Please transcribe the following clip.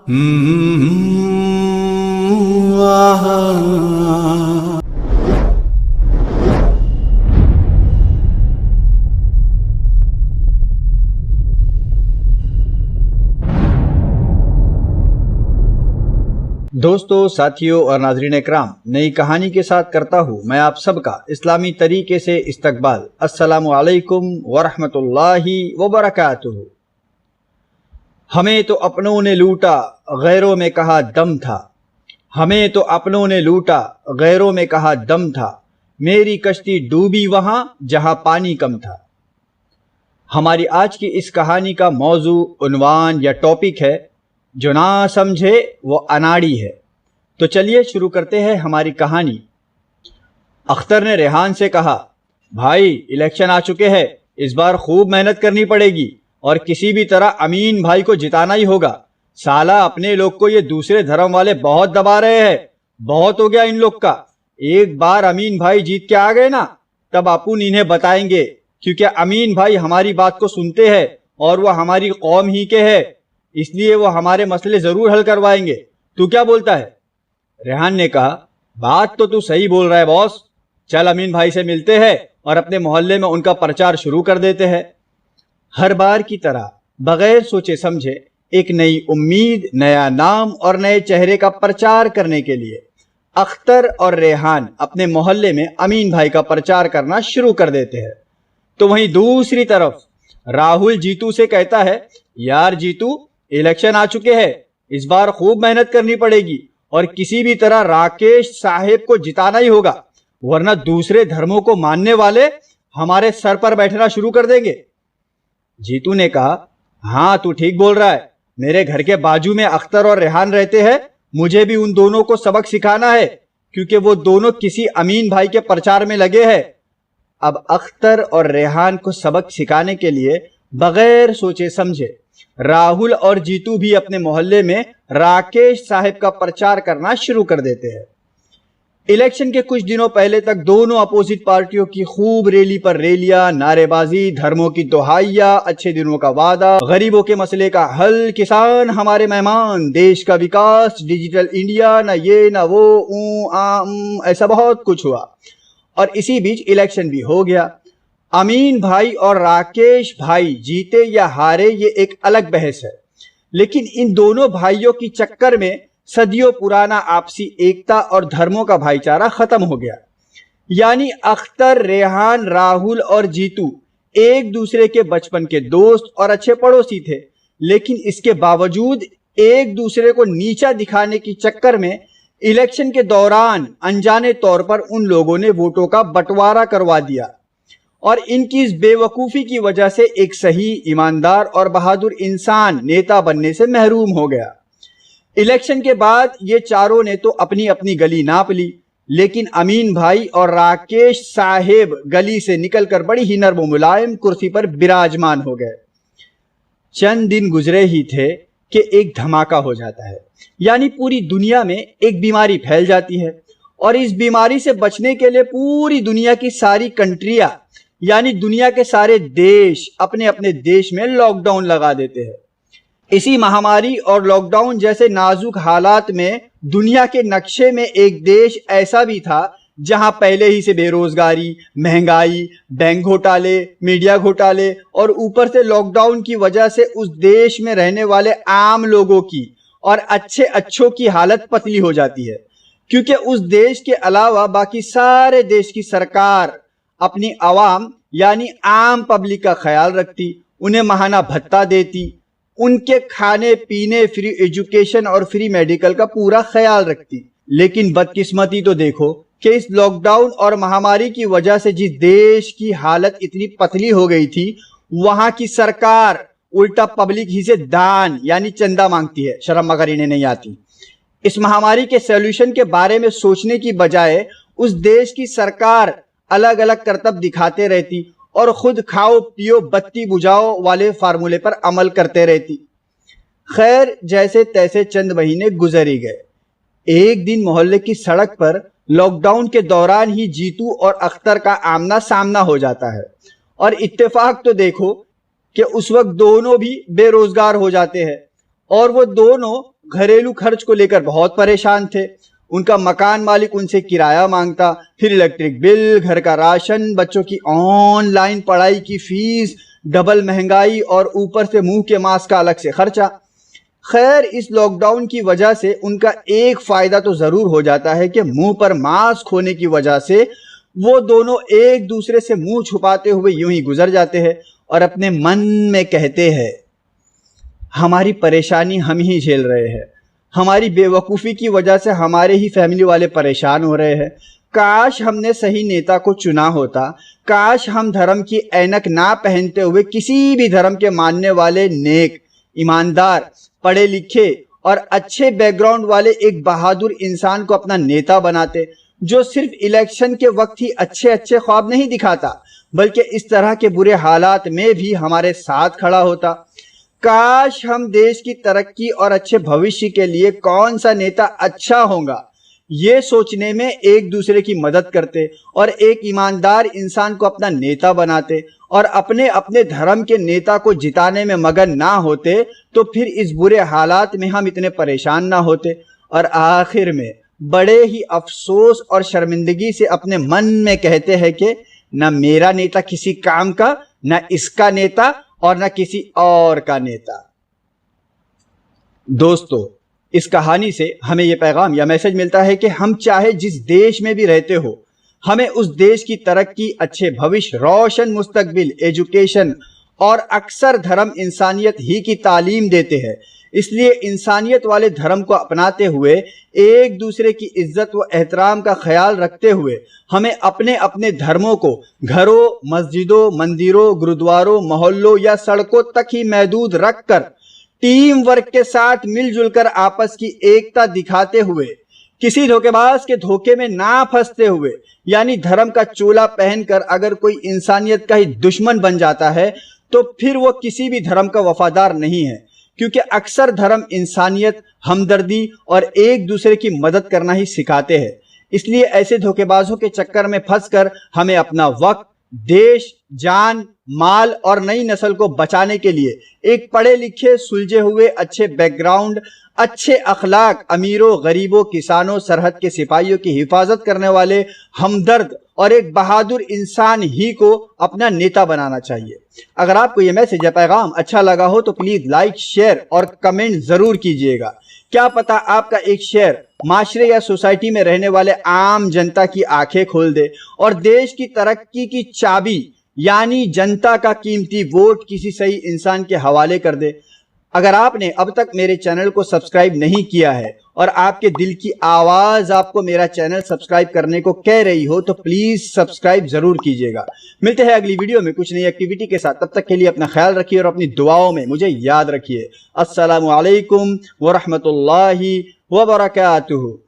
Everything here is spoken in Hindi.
दोस्तों, साथियों और नाज़रीन इकराम, नई कहानी के साथ करता हूँ मैं आप सबका इस्लामी तरीके से इस्तकबाल। अस्सलामु अलैकुम वरहमतुल्लाहि वबरकातुहू। हमें तो अपनों ने लूटा, गैरों में कहा दम था। हमें तो अपनों ने लूटा, गैरों में कहा दम था। मेरी कश्ती डूबी वहां जहां पानी कम था। हमारी आज की इस कहानी का मौजू, उन्वान या टॉपिक है, जो ना समझे वो अनाड़ी है। तो चलिए शुरू करते हैं हमारी कहानी। अख्तर ने रेहान से कहा, भाई इलेक्शन आ चुके हैं, इस बार खूब मेहनत करनी पड़ेगी और किसी भी तरह अमीन भाई को जिताना ही होगा। साला अपने लोग को ये दूसरे धर्म वाले बहुत दबा रहे हैं। बहुत हो गया इन लोग का। एक बार अमीन भाई जीत के आ गए ना, तब अपुन इन्हें बताएंगे, क्योंकि अमीन भाई हमारी बात को सुनते हैं और वह हमारी कौम ही के है, इसलिए वो हमारे मसले जरूर हल करवाएंगे। तू क्या बोलता है? रेहान ने कहा, बात तो तू सही बोल रहा है बॉस। चल अमीन भाई से मिलते हैं और अपने मोहल्ले में उनका प्रचार शुरू कर देते हैं। हर बार की तरह बगैर सोचे समझे एक नई उम्मीद, नया नाम और नए चेहरे का प्रचार करने के लिए अख्तर और रेहान अपने मोहल्ले में अमीन भाई का प्रचार करना शुरू कर देते हैं। तो वहीं दूसरी तरफ राहुल जीतू से कहता है, यार जीतू, इलेक्शन आ चुके हैं, इस बार खूब मेहनत करनी पड़ेगी और किसी भी तरह राकेश साहेब को जिताना ही होगा, वरना दूसरे धर्मों को मानने वाले हमारे सर पर बैठना शुरू कर देंगे। जीतू ने कहा, हाँ तू ठीक बोल रहा है। मेरे घर के बाजू में अख्तर और रेहान रहते हैं, मुझे भी उन दोनों को सबक सिखाना है, क्योंकि वो दोनों किसी अमीन भाई के प्रचार में लगे हैं। अब अख्तर और रेहान को सबक सिखाने के लिए बगैर सोचे समझे राहुल और जीतू भी अपने मोहल्ले में राकेश साहब का प्रचार करना शुरू कर देते हैं। इलेक्शन के कुछ दिनों पहले तक दोनों अपोजिट पार्टियों की खूब रैली पर रैलियां, नारेबाजी, धर्मों की दोहाइया, अच्छे दिनों का वादा, गरीबों के मसले का हल, किसान हमारे मेहमान, देश का विकास, डिजिटल इंडिया, ना ये ना वो, ऐसा बहुत कुछ हुआ। और इसी बीच इलेक्शन भी हो गया। अमीन भाई और राकेश भाई जीते या हारे ये एक अलग बहस है, लेकिन इन दोनों भाइयों की चक्कर में सदियों पुराना आपसी एकता और धर्मों का भाईचारा खत्म हो गया। यानी अख्तर, रेहान, राहुल और जीतू एक दूसरे के बचपन के दोस्त और अच्छे पड़ोसी थे, लेकिन इसके बावजूद एक दूसरे को नीचा दिखाने की चक्कर में इलेक्शन के दौरान अनजाने तौर पर उन लोगों ने वोटों का बंटवारा करवा दिया और इनकी इस बेवकूफी की वजह से एक सही, ईमानदार और बहादुर इंसान नेता बनने से महरूम हो गया। इलेक्शन के बाद ये चारों ने तो अपनी अपनी गली नाप ली, लेकिन अमीन भाई और राकेश साहेब गली से निकलकर बड़ी ही नर्म मुलायम कुर्सी पर विराजमान हो गए। चंद दिन गुजरे ही थे कि एक धमाका हो जाता है, यानी पूरी दुनिया में एक बीमारी फैल जाती है और इस बीमारी से बचने के लिए पूरी दुनिया की सारी कंट्रियां, यानी दुनिया के सारे देश अपने अपने देश में लॉकडाउन लगा देते हैं। इसी महामारी और लॉकडाउन जैसे नाजुक हालात में दुनिया के नक्शे में एक देश ऐसा भी था जहां पहले ही से बेरोजगारी, महंगाई, बैंक घोटाले, मीडिया घोटाले और ऊपर से लॉकडाउन की वजह से उस देश में रहने वाले आम लोगों की और अच्छों की हालत पतली हो जाती है, क्योंकि उस देश के अलावा बाकी सारे देश की सरकार अपनी आवाम यानी आम पब्लिक का ख्याल रखती, उन्हें महाना भत्ता देती, उनके खाने पीने, फ्री एजुकेशन और फ्री मेडिकल का पूरा ख्याल रखती। लेकिन बदकिस्मती तो देखो कि इस लॉकडाउन और महामारी की वजह से जिस देश की हालत इतनी पतली हो गई थी, वहां की सरकार उल्टा पब्लिक ही से दान यानी चंदा मांगती है। शर्म मगर इन्हें नहीं आती। इस महामारी के सॉल्यूशन के बारे में सोचने की बजाय उस देश की सरकार अलग अलग करतब दिखाते रहती और खुद खाओ पियो बत्ती बुझाओ वाले फार्मूले पर अमल करते रहती। खैर, जैसे तैसे चंद महीने गुजर ही गए। एक दिन मोहल्ले की सड़क पर लॉकडाउन के दौरान ही जीतू और अख्तर का आमना सामना हो जाता है और इत्तेफाक तो देखो कि उस वक्त दोनों भी बेरोजगार हो जाते हैं और वो दोनों घरेलू खर्च को लेकर बहुत परेशान थे। उनका मकान मालिक उनसे किराया मांगता, फिर इलेक्ट्रिक बिल, घर का राशन, बच्चों की ऑनलाइन पढ़ाई की फीस, डबल महंगाई और ऊपर से मुंह के मांस का अलग से खर्चा। खैर, इस लॉकडाउन की वजह से उनका एक फायदा तो जरूर हो जाता है कि मुंह पर मास्क होने की वजह से वो दोनों एक दूसरे से मुंह छुपाते हुए यूं ही गुजर जाते हैं और अपने मन में कहते हैं, हमारी परेशानी हम ही झेल रहे हैं, हमारी बेवकूफ़ी की वजह से हमारे ही फैमिली वाले परेशान हो रहे हैं। काश हमने सही नेता को चुना होता, काश हम धर्म की ऐनक ना पहनते हुए किसी भी धर्म के मानने वाले नेक, ईमानदार, पढ़े लिखे और अच्छे बैकग्राउंड वाले एक बहादुर इंसान को अपना नेता बनाते, जो सिर्फ इलेक्शन के वक्त ही अच्छे अच्छे ख्वाब नहीं दिखाता बल्कि इस तरह के बुरे हालात में भी हमारे साथ खड़ा होता। काश हम देश की तरक्की और अच्छे भविष्य के लिए कौन सा नेता अच्छा होगा ये सोचने में एक दूसरे की मदद करते और एक ईमानदार इंसान को अपना नेता बनाते और अपने अपने धर्म के नेता को जिताने में मगन ना होते, तो फिर इस बुरे हालात में हम इतने परेशान ना होते और आखिर में बड़े ही अफसोस और शर्मिंदगी से अपने मन में कहते हैं कि न मेरा नेता किसी काम का, न इसका नेता और न किसी और का नेता। दोस्तों, इस कहानी से हमें यह पैगाम या मैसेज मिलता है कि हम चाहे जिस देश में भी रहते हो, हमें उस देश की तरक्की, अच्छे भविष्य, रोशन मुस्तकबिल, एजुकेशन और अक्सर धर्म इंसानियत ही की तालीम देते हैं। इसलिए इंसानियत वाले धर्म को अपनाते हुए, एक दूसरे की इज्जत व एहतराम का ख्याल रखते हुए हमें अपने अपने धर्मों को घरों, मस्जिदों, मंदिरों, गुरुद्वारों, मोहल्लों या सड़कों तक ही महदूद रखकर टीम वर्क के साथ मिलजुल कर आपस की एकता दिखाते हुए, किसी धोखेबाज के धोखे में ना फंसते हुए, यानी धर्म का चोला पहनकर अगर कोई इंसानियत का ही दुश्मन बन जाता है तो फिर वो किसी भी धर्म का वफादार नहीं है, क्योंकि अक्सर धर्म इंसानियत, हमदर्दी और एक दूसरे की मदद करना ही सिखाते हैं। इसलिए ऐसे धोखेबाजों के चक्कर में फंसकर हमें अपना वक्त, देश, जान, माल और नई नस्ल को बचाने के लिए एक पढ़े लिखे, सुलझे हुए, अच्छे बैकग्राउंड, अच्छे अखलाक, अमीरों, गरीबों, किसानों, सरहद के सिपाहियों की हिफाजत करने वाले हमदर्द और एक बहादुर इंसान ही को अपना नेता बनाना चाहिए। अगर आपको यह मैसेज या पैगाम अच्छा लगा हो तो प्लीज लाइक, शेयर और कमेंट जरूर कीजिएगा। क्या पता आपका एक शेयर माशरे या सोसाइटी में रहने वाले आम जनता की आंखें खोल दे और देश की तरक्की की चाबी यानी जनता का कीमती वोट किसी सही इंसान के हवाले कर दे। अगर आपने अब तक मेरे चैनल को सब्सक्राइब नहीं किया है और आपके दिल की आवाज आपको मेरा चैनल सब्सक्राइब करने को कह रही हो तो प्लीज सब्सक्राइब जरूर कीजिएगा। मिलते हैं अगली वीडियो में कुछ नई एक्टिविटी के साथ। तब तक के लिए अपना ख्याल रखिए और अपनी दुआओं में मुझे याद रखिए। अस्सलामु अलैकुम व रहमतुल्लाहि व बरकातुहू।